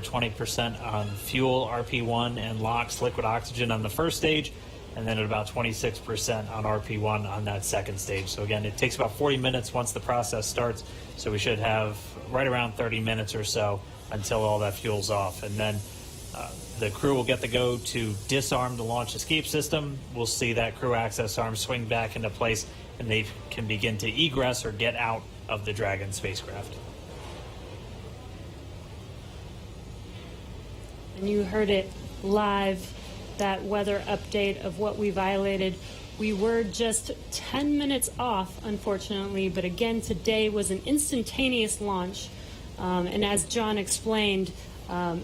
over 20% on fuel, RP1, and LOX, liquid oxygen, on the first stage, and then at about 26% on RP1 on that second stage. So again, it takes about 40 minutes once the process starts, so we should have right around 30 minutes or so until all that fuel's off. And then the crew will get the go to disarm the launch escape system. We'll see that crew access arm swing back into place, and they can begin to egress or get out of the Dragon spacecraft. And you heard it live, that weather update of what we violated. We were just 10 minutes off, unfortunately, but again, today was an instantaneous launch. And as John explained,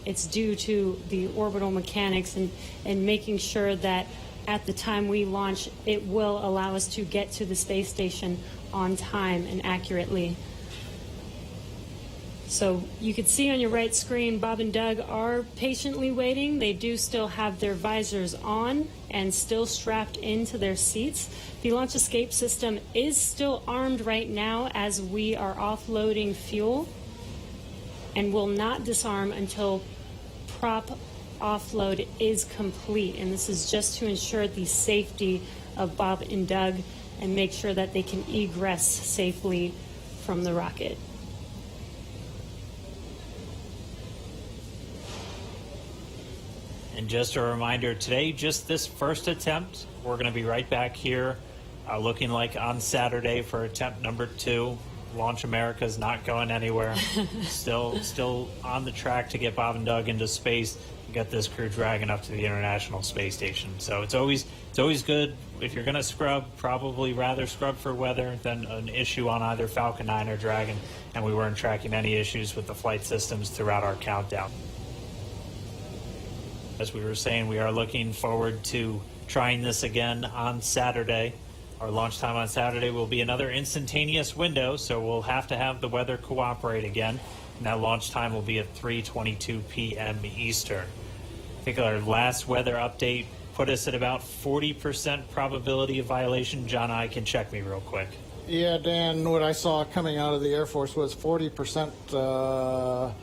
it's due to the orbital mechanics and making sure that at the time we launch, it will allow us to get to the space station on time and accurately. So you can see on your right screen, Bob and Doug are patiently waiting. They do still have their visors on and still strapped into their seats. The launch escape system is still armed right now as we are offloading fuel, and will not disarm until prop offload is complete. And this is just to ensure the safety of Bob and Doug and make sure that they can egress safely from the rocket. And just a reminder today, just this first attempt, we're going to be right back here looking like on Saturday for attempt number 2. Launch America is not going anywhere. Still on the track to get Bob and Doug into space and get this Crew Dragon up to the International Space Station. So it's always good, if you're going to scrub, probably rather scrub for weather than an issue on either Falcon 9 or Dragon. And we weren't tracking any issues with the flight systems throughout our countdown. As we were saying, we are looking forward to trying this again on Saturday. Our launch time on Saturday will be another instantaneous window, so we'll have to have the weather cooperate again. And that launch time will be at 3:22 p.m. Eastern. I think our last weather update put us at about 40% probability of violation. John, I can check me real quick. Yeah, Dan, what I saw coming out of the Air Force was 40%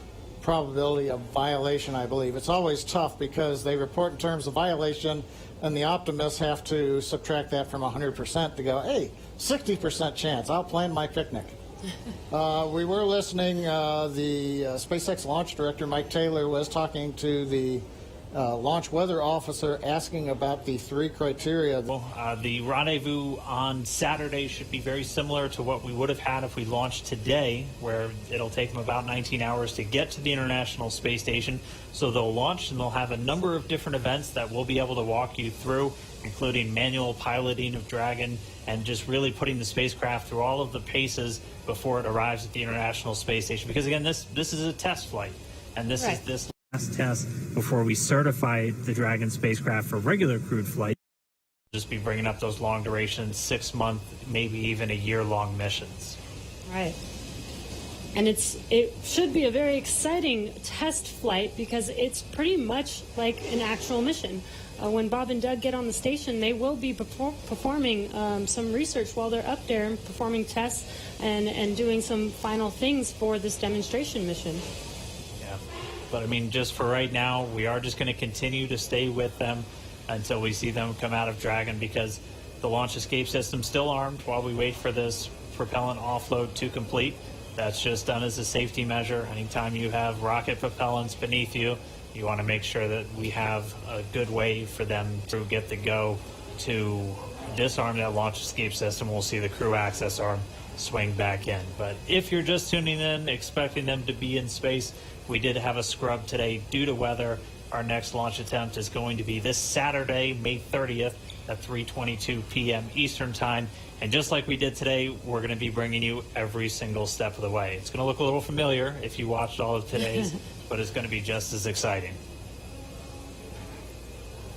probability of violation, I believe. It's always tough because they report in terms of violation, and the optimists have to subtract that from 100% to go, hey, 60% chance, I'll plan my picnic. We were listening, the SpaceX launch director, Mike Taylor, was talking to the launch weather officer asking about the 3 criteria. The rendezvous on Saturday should be very similar to what we would have had if we launched today, where it'll take them about 19 hours to get to the International Space Station. So they'll launch and they'll have a number of different events that we'll be able to walk you through, including manual piloting of Dragon and just really putting the spacecraft through all of the paces before it arrives at the International Space Station. Because again, this is a test flight, and this is this last test before we certify the Dragon spacecraft for regular crewed flight. Just be bringing up those long duration, 6-month, maybe even a year-long missions. Right. And it should be a very exciting test flight because it's pretty much like an actual mission. When Bob and Doug get on the station, they will be performing some research while they're up there and performing tests and doing some final things for this demonstration mission. Yeah, but I mean, just for right now, we are just going to continue to stay with them until we see them come out of Dragon, because the launch escape system's still armed while we wait for this propellant offload to complete. That's just done as a safety measure. Anytime you have rocket propellants beneath you, you want to make sure that we have a good way for them to get the go to disarm that launch escape system. We'll see the crew access arm swing back in. But if you're just tuning in, expecting them to be in space, we did have a scrub today due to weather. Our next launch attempt is going to be this Saturday, May 30th at 3:22 p.m. Eastern Time. And just like we did today, we're going to be bringing you every single step of the way. It's going to look a little familiar if you watched all of today's, but it's going to be just as exciting.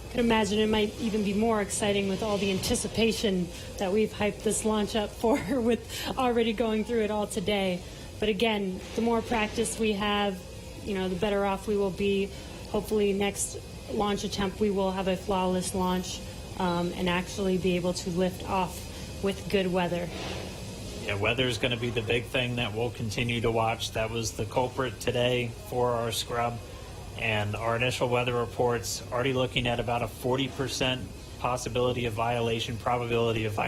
I can imagine it might even be more exciting with all the anticipation that we've hyped this launch up for, with already going through it all today. But again, the more practice we have, the better off we will be. Hopefully next launch attempt we will have a flawless launch and actually be able to lift off with good weather. Yeah, weather is going to be the big thing that we'll continue to watch. That was the culprit today for our scrub. and our initial weather reports already looking at about a 40% possibility of violation, probability of violation.